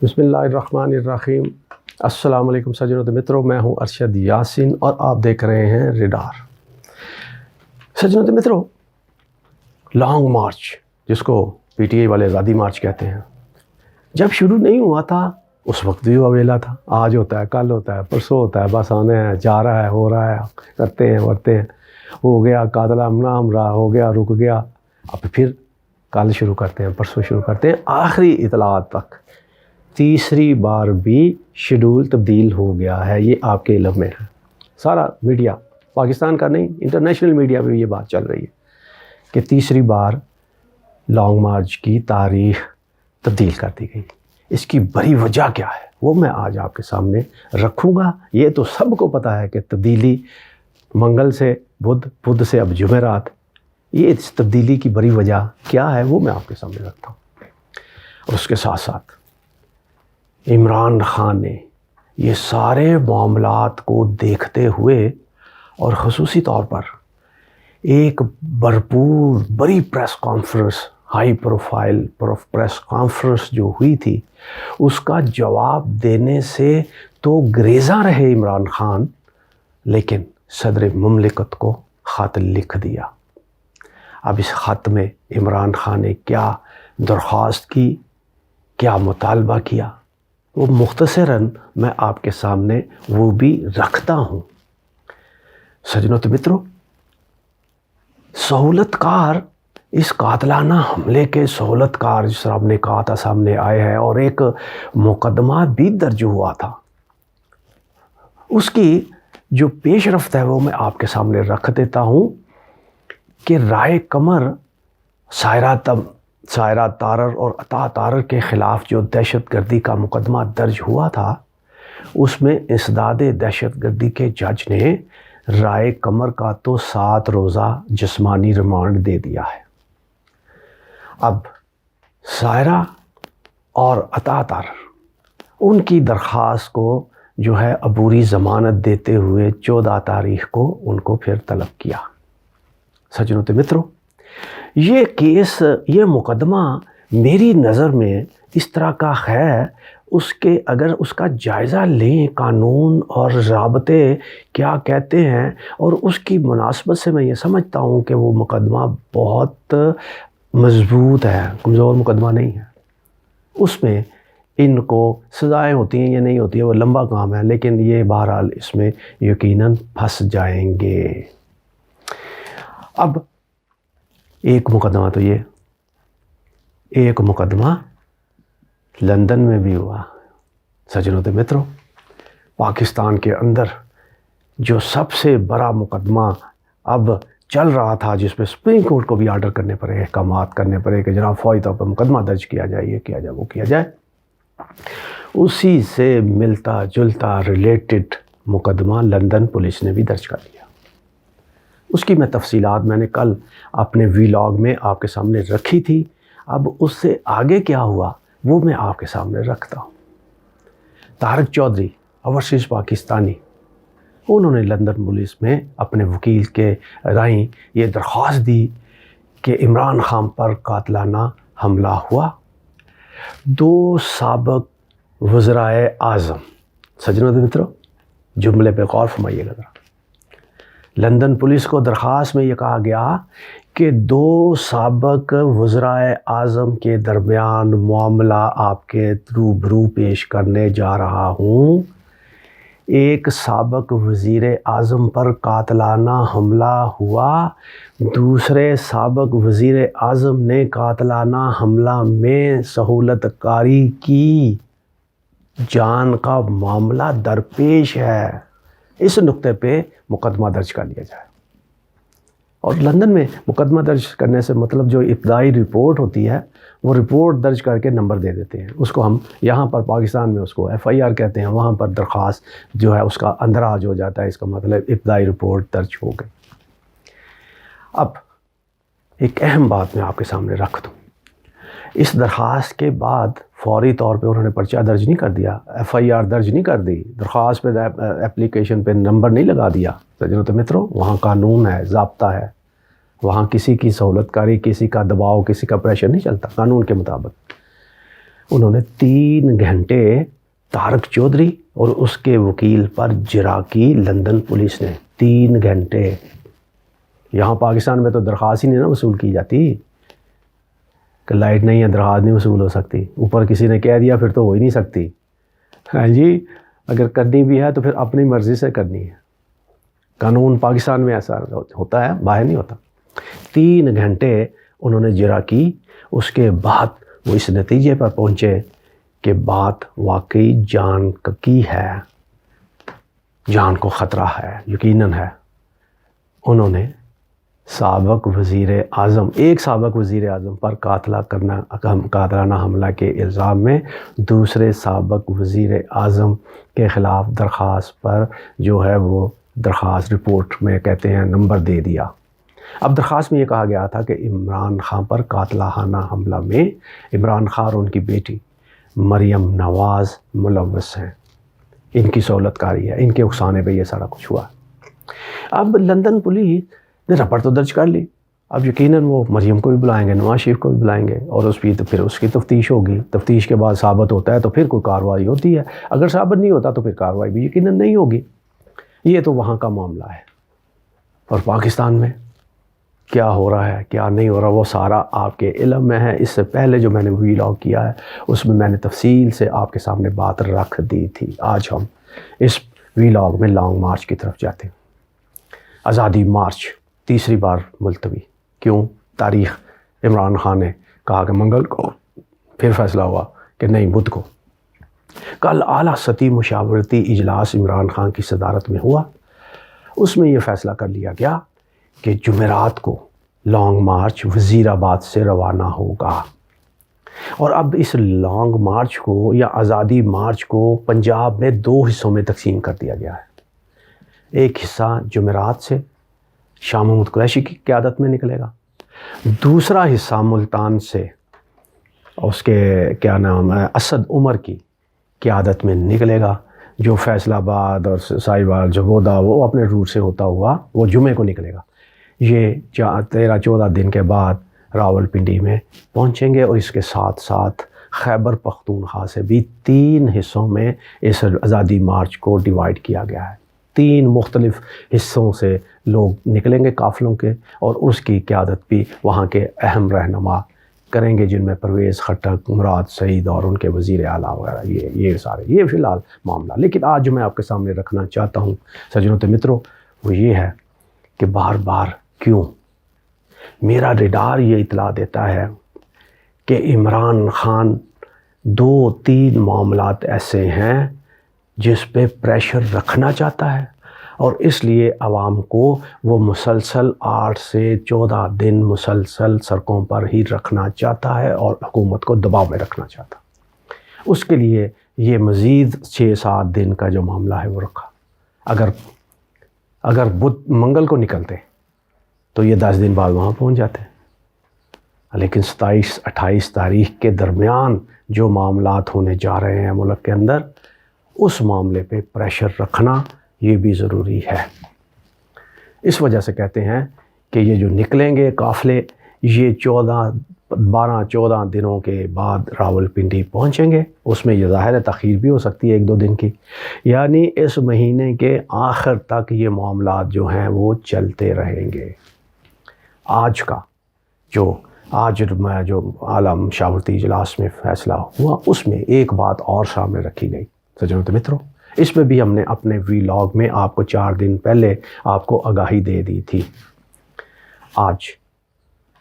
بسم اللہ الرحمن الرحیم۔ السلام علیکم سجنوں تو متروں، میں ہوں ارشد یاسین اور آپ دیکھ رہے ہیں ریڈار۔ سجنوں تو متروں، لانگ مارچ جس کو پی ٹی آئی والے آزادی مارچ کہتے ہیں، جب شروع نہیں ہوا تھا اس وقت بھی ویلا تھا۔ آج ہوتا ہے، کل ہوتا ہے، پرسوں ہوتا ہے، بس آنے ہیں، جا رہا ہے، ہو رہا ہے، کرتے ہیں ورتے ہیں، ہو گیا قاتل امنا ہمراہ، ہو گیا، رک گیا، اب پھر کل شروع کرتے ہیں، پرسوں شروع کرتے ہیں، آخری اطلاعات تک تیسری بار بھی شیڈول تبدیل ہو گیا ہے۔ یہ آپ کے علم میں ہے، سارا میڈیا پاکستان کا نہیں، انٹرنیشنل میڈیا میں یہ بات چل رہی ہے کہ تیسری بار لانگ مارچ کی تاریخ تبدیل کر دی گئی۔ اس کی بڑی وجہ کیا ہے وہ میں آج آپ کے سامنے رکھوں گا۔ یہ تو سب کو پتہ ہے کہ تبدیلی منگل سے بدھ، بدھ سے اب جمعرات، یہ اس تبدیلی کی بڑی وجہ کیا ہے وہ میں آپ کے سامنے رکھتا ہوں۔ اور اس کے ساتھ ساتھ عمران خان نے یہ سارے معاملات کو دیکھتے ہوئے اور خصوصی طور پر ایک بھرپور بڑی press conference, high profile press conference جو ہوئی تھی، اس کا جواب دینے سے تو گریزاں رہے عمران خان، لیکن صدر مملکت کو خط لکھ دیا۔ اب اس خط میں عمران خان نے کیا درخواست کی، کیا مطالبہ کیا، وہ مختصراً میں آپ کے سامنے وہ بھی رکھتا ہوں۔ سجنوں تو متروں، سہولت کار اس قاتلانہ حملے کے سہولت کار جس طرح آپ نے کہا تھا سامنے آئے ہیں، اور ایک مقدمہ بھی درج ہوا تھا، اس کی جو پیش رفت ہے وہ میں آپ کے سامنے رکھ دیتا ہوں کہ رائے قمر، سائرہ تارڑ اور عطا تارڑ کے خلاف جو دہشت گردی کا مقدمہ درج ہوا تھا، اس میں انسداد دہشت گردی کے جج نے رائے قمر کا تو 7 روزہ جسمانی ریمانڈ دے دیا ہے۔ اب سائرہ اور عطا تارڑ، ان کی درخواست کو جو ہے عبوری ضمانت دیتے ہوئے 14 تاریخ کو ان کو پھر طلب کیا۔ سجنوں تو متروں، یہ کیس، یہ مقدمہ میری نظر میں اس طرح کا ہے، اس کے اگر اس کا جائزہ لیں، قانون اور ضابطے کیا کہتے ہیں، اور اس کی مناسبت سے میں یہ سمجھتا ہوں کہ وہ مقدمہ بہت مضبوط ہے، کمزور مقدمہ نہیں ہے۔ اس میں ان کو سزائیں ہوتی ہیں یا نہیں ہوتی ہیں وہ لمبا کام ہے، لیکن یہ بہرحال اس میں یقیناً پھنس جائیں گے۔ اب ایک مقدمہ تو یہ، ایک مقدمہ لندن میں بھی ہوا۔ سجنوں تو متروں، پاکستان کے اندر جو سب سے بڑا مقدمہ اب چل رہا تھا، جس پہ سپریم کورٹ کو بھی آرڈر کرنے پڑے، احکامات کرنے پڑے کہ جناب فوری طور پر مقدمہ درج کیا جائے، یہ کیا جائے، وہ کیا جائے، اسی سے ملتا جلتا ریلیٹڈ مقدمہ لندن پولیس نے بھی درج کر دیا۔ اس کی میں تفصیلات میں نے کل اپنے ویلاگ میں آپ کے سامنے رکھی تھی۔ اب اس سے آگے کیا ہوا وہ میں آپ کے سامنے رکھتا ہوں۔ طارق چودھری، اوورسیز پاکستانی، انہوں نے لندن پولیس میں اپنے وکیل کے رائیں یہ درخواست دی کہ عمران خان پر قاتلانہ حملہ ہوا۔ 2 سابق وزرائے اعظم، سجنوں تو متروں جملے پہ غور فرمائیے گا ذرا، لندن پولیس کو درخواست میں یہ کہا گیا کہ 2 سابق وزرائے اعظم کے درمیان معاملہ آپ کے روبرو پیش کرنے جا رہا ہوں۔ ایک سابق وزیر اعظم پر قاتلانہ حملہ ہوا، دوسرے سابق وزیر اعظم نے قاتلانہ حملہ میں سہولت کاری کی، جان کا معاملہ درپیش ہے، اس نقطے پہ مقدمہ درج کر لیا جائے۔ اور لندن میں مقدمہ درج کرنے سے مطلب جو ابتدائی رپورٹ ہوتی ہے، وہ رپورٹ درج کر کے نمبر دے دیتے ہیں، اس کو ہم یہاں پر پاکستان میں اس کو FIR کہتے ہیں، وہاں پر درخواست جو ہے اس کا اندراج ہو جاتا ہے، اس کا مطلب ابتدائی رپورٹ درج ہو گئی۔ اب ایک اہم بات میں آپ کے سامنے رکھ دوں، اس درخواست کے بعد فوری طور پہ انہوں نے پرچہ درج نہیں کر دیا، FIR درج نہیں کر دی، درخواست پہ اپلیکیشن پہ نمبر نہیں لگا دیا۔ سجنوں تو متروں، وہاں قانون ہے، ضابطہ ہے، وہاں کسی کی سہولت کاری، کسی کا دباؤ، کسی کا پریشر نہیں چلتا، قانون کے مطابق۔ انہوں نے 3 گھنٹے طارق چودھری اور اس کے وکیل پر جرا کی لندن پولیس نے. 3 گھنٹے. یہاں پاکستان میں تو درخواست ہی نہیں نا وصول کی جاتی کہ لائٹ نہیں ہے درخواست نہیں وصول ہو سکتی. اوپر کسی نے کہہ دیا پھر تو ہو ہی نہیں سکتی. ہاں جی، اگر کرنی بھی ہے تو پھر اپنی مرضی سے کرنی ہے. قانون پاکستان میں ایسا ہوتا ہے، باہر نہیں ہوتا. 3 گھنٹے انہوں نے جرا کی. اس کے بعد وہ اس نتیجے پر پہنچے کہ بات واقعی جان کی ہے، جان کو خطرہ ہے، یقیناً ہے. انہوں نے سابق وزیر اعظم، ایک سابق وزیر اعظم پر قاتلانہ حملہ کے الزام میں دوسرے سابق وزیر اعظم کے خلاف درخواست پر جو ہے وہ درخواست رپورٹ میں کہتے ہیں نمبر دے دیا. اب درخواست میں یہ کہا گیا تھا کہ عمران خان پر قاتلانہ حملہ میں عمران خان اور ان کی بیٹی مریم نواز ملوث ہیں، ان کی سہولت کاری ہے، ان کے اکسانے پہ یہ سارا کچھ ہوا. اب لندن پولیس نے رپورٹ تو درج کر لی. اب یقیناً وہ مریم کو بھی بلائیں گے، نواز شریف کو بھی بلائیں گے، اور اس پہ تو پھر اس کی تفتیش ہوگی. تفتیش کے بعد ثابت ہوتا ہے تو پھر کوئی کارروائی ہوتی ہے. اگر ثابت نہیں ہوتا تو پھر کارروائی بھی یقیناً نہیں ہوگی. یہ تو وہاں کا معاملہ ہے. اور پاکستان میں کیا ہو رہا ہے کیا نہیں ہو رہا وہ سارا آپ کے علم میں ہے. اس سے پہلے جو میں نے ویلاگ کیا ہے اس میں نے تفصیل سے آپ کے سامنے بات رکھ دی تھی. آج ہم اس ویلاگ میں لانگ مارچ کی طرف جاتے ہیں. آزادی مارچ تیسری بار ملتوی کیوں؟ تاریخ عمران خان نے کہا کہ منگل کو، پھر فیصلہ ہوا کہ نہیں بدھ کو. کل اعلیٰ سطحی مشاورتی اجلاس عمران خان کی صدارت میں ہوا. اس میں یہ فیصلہ کر لیا گیا کہ جمعرات کو لانگ مارچ وزیر آباد سے روانہ ہوگا. اور اب اس لانگ مارچ کو یا آزادی مارچ کو پنجاب میں 2 حصوں میں تقسیم کر دیا گیا ہے. ایک حصہ جمعرات سے شاہ محمود قریشی کی قیادت میں نکلے گا. دوسرا حصہ ملتان سے اس کے کیا نام ہے اسد عمر کی قیادت میں نکلے گا، جو فیصل آباد اور ساہیوال جگودا وہ اپنے روٹ سے ہوتا ہوا وہ جمعے کو نکلے گا. یہ 13-14 دن کے بعد راول پنڈی میں پہنچیں گے. اور اس کے ساتھ ساتھ خیبر پختونخوا سے بھی 3 حصوں میں اس آزادی مارچ کو ڈیوائیڈ کیا گیا ہے. 3 مختلف حصوں سے لوگ نکلیں گے قافلوں کے، اور اس کی قیادت بھی وہاں کے اہم رہنما کریں گے، جن میں پرویز خٹک، مراد سعید اور ان کے وزیر اعلیٰ وغیرہ. یہ سارے یہ فی الحال معاملہ. لیکن آج جو میں آپ کے سامنے رکھنا چاہتا ہوں سجنوں تے متروں وہ یہ ہے کہ بار بار کیوں میرا ریڈار یہ اطلاع دیتا ہے کہ عمران خان 2-3 معاملات ایسے ہیں جس پہ پریشر رکھنا چاہتا ہے، اور اس لیے عوام کو وہ مسلسل 8 سے 14 دن مسلسل سڑکوں پر ہی رکھنا چاہتا ہے اور حکومت کو دباؤ میں رکھنا چاہتا. اس کے لیے یہ مزید 6-7 دن کا جو معاملہ ہے وہ رکھا. اگر منگل کو نکلتے تو یہ 10 دن بعد وہاں پہنچ جاتے. لیکن 27-28 تاریخ کے درمیان جو معاملات ہونے جا رہے ہیں ملک کے اندر، اس معاملے پہ پریشر رکھنا یہ بھی ضروری ہے. اس وجہ سے کہتے ہیں کہ یہ جو نکلیں گے قافلے یہ 12-14 دنوں کے بعد راول پنڈی پہنچیں گے. اس میں یہ ظاہر ہے تاخیر بھی ہو سکتی ہے 1-2 دن کی، یعنی اس مہینے کے آخر تک یہ معاملات جو ہیں وہ چلتے رہیں گے. آج جو اعلیٰ مشاورتی اجلاس میں فیصلہ ہوا اس میں ایک بات اور سامنے رکھی گئی سجنوں تے متروں. اس میں بھی ہم نے اپنے ویلاگ میں آپ کو 4 دن پہلے آپ کو آگاہی دے دی تھی. آج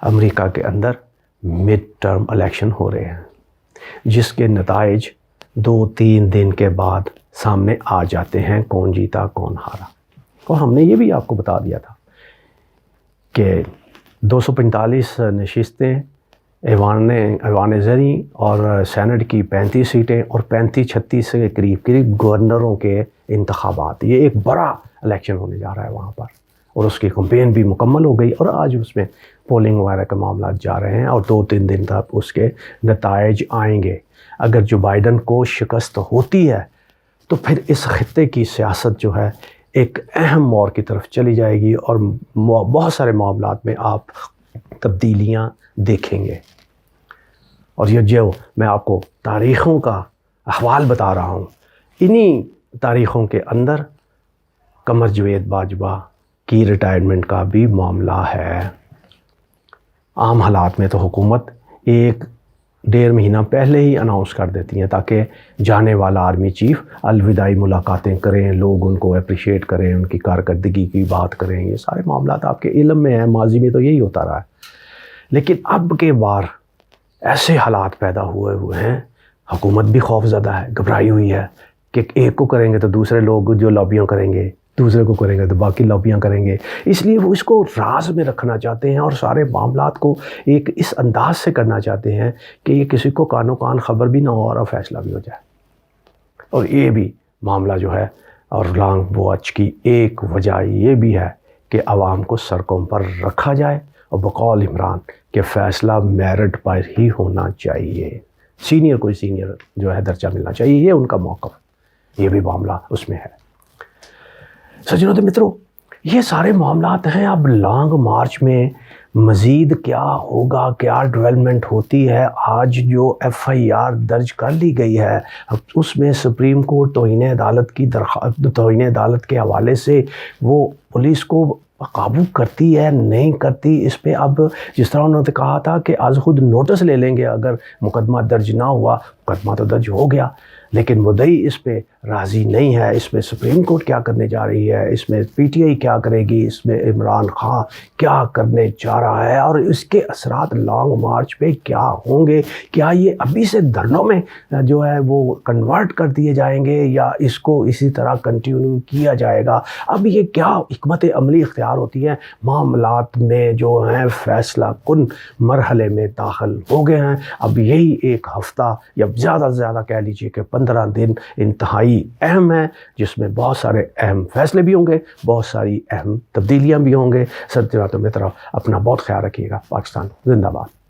امریکہ کے اندر مڈ ٹرم الیکشن ہو رہے ہیں، جس کے نتائج 2-3 دن کے بعد سامنے آ جاتے ہیں، کون جیتا کون ہارا. اور ہم نے یہ بھی آپ کو بتا دیا تھا کہ 245 نشستیں ایوان زرعی اور سینٹ کی 35 سیٹیں اور 35-36 کے قریب گورنروں کے انتخابات. یہ ایک بڑا الیکشن ہونے جا رہا ہے وہاں پر، اور اس کی کمپین بھی مکمل ہو گئی، اور آج اس میں پولنگ وغیرہ کے معاملات جا رہے ہیں، اور 2-3 دن تک اس کے نتائج آئیں گے. اگر جو بائیڈن کو شکست ہوتی ہے تو پھر اس خطے کی سیاست جو ہے ایک اہم موڑ کی طرف چلی جائے گی، اور بہت سارے معاملات میں آپ تبدیلیاں دیکھیں گے. اور یہ جو میں آپ کو تاریخوں کا احوال بتا رہا ہوں، انہی تاریخوں کے اندر قمر جاوید باجوہ کی ریٹائرمنٹ کا بھی معاملہ ہے۔ عام حالات میں تو حکومت 1-1.5 مہینہ پہلے ہی اناؤنس کر دیتی ہیں تاکہ جانے والا آرمی چیف الوداعی ملاقاتیں کریں، لوگ ان کو اپریشیٹ کریں، ان کی کارکردگی کی بات کریں۔ یہ سارے معاملات آپ کے علم میں ہیں، ماضی میں تو یہی ہوتا رہا ہے۔ لیکن اب کے بار ایسے حالات پیدا ہوئے ہیں، حکومت بھی خوف زدہ ہے، گھبرائی ہوئی ہے کہ ایک کو کریں گے تو دوسرے لوگ جو لابیاں کریں گے، دوسرے کو کریں گے تو باقی لابیاں کریں گے۔ اس لیے وہ اس کو راز میں رکھنا چاہتے ہیں اور سارے معاملات کو ایک اس انداز سے کرنا چاہتے ہیں کہ یہ کسی کو کانوں کان خبر بھی نہ ہو اور فیصلہ بھی ہو جائے۔ اور یہ بھی معاملہ جو ہے اور لانگ مارچ کی ایک وجہ یہ بھی ہے کہ عوام کو سڑکوں پر رکھا جائے اور بقول عمران کہ فیصلہ میرٹ پر ہی ہونا چاہیے، سینئر کوئی سینئر جو ہے درجہ ملنا چاہیے، یہ ان کا موقف، یہ بھی معاملہ اس میں ہے۔ سجنوں تو مترو، یہ سارے معاملات ہیں۔ اب لانگ مارچ میں مزید کیا ہوگا، کیا ڈیولپمنٹ ہوتی ہے؟ آج جو FIR درج کر لی گئی ہے اس میں سپریم کورٹ توہین عدالت کی توہین عدالت کے حوالے سے وہ پولیس کو قابو کرتی ہے نہیں کرتی، اس پہ اب جس طرح انہوں نے کہا تھا کہ از خود نوٹس لے لیں گے اگر مقدمہ درج نہ ہوا، مقدمہ تو درج ہو گیا لیکن مدعی اس پہ راضی نہیں ہے۔ اس میں سپریم کورٹ کیا کرنے جا رہی ہے، اس میں PTI کیا کرے گی، اس میں عمران خان کیا کرنے جا رہا ہے اور اس کے اثرات لانگ مارچ پہ کیا ہوں گے؟ کیا یہ ابھی سے دھرنوں میں جو ہے وہ کنورٹ کر دیے جائیں گے یا اس کو اسی طرح کنٹینیو کیا جائے گا؟ اب یہ کیا حکمت عملی اختیار ہوتی ہے؟ معاملات میں جو ہیں فیصلہ کن مرحلے میں داخل ہو گئے ہیں۔ اب یہی ایک ہفتہ یا زیادہ سے زیادہ کہہ لیجیے کہ 15 دن انتہائی اہم ہیں، جس میں بہت سارے اہم فیصلے بھی ہوں گے، بہت ساری اہم تبدیلیاں بھی ہوں گے۔ سجنوں تو مترو، اپنا بہت خیال رکھیے گا۔ پاکستان زندہ باد۔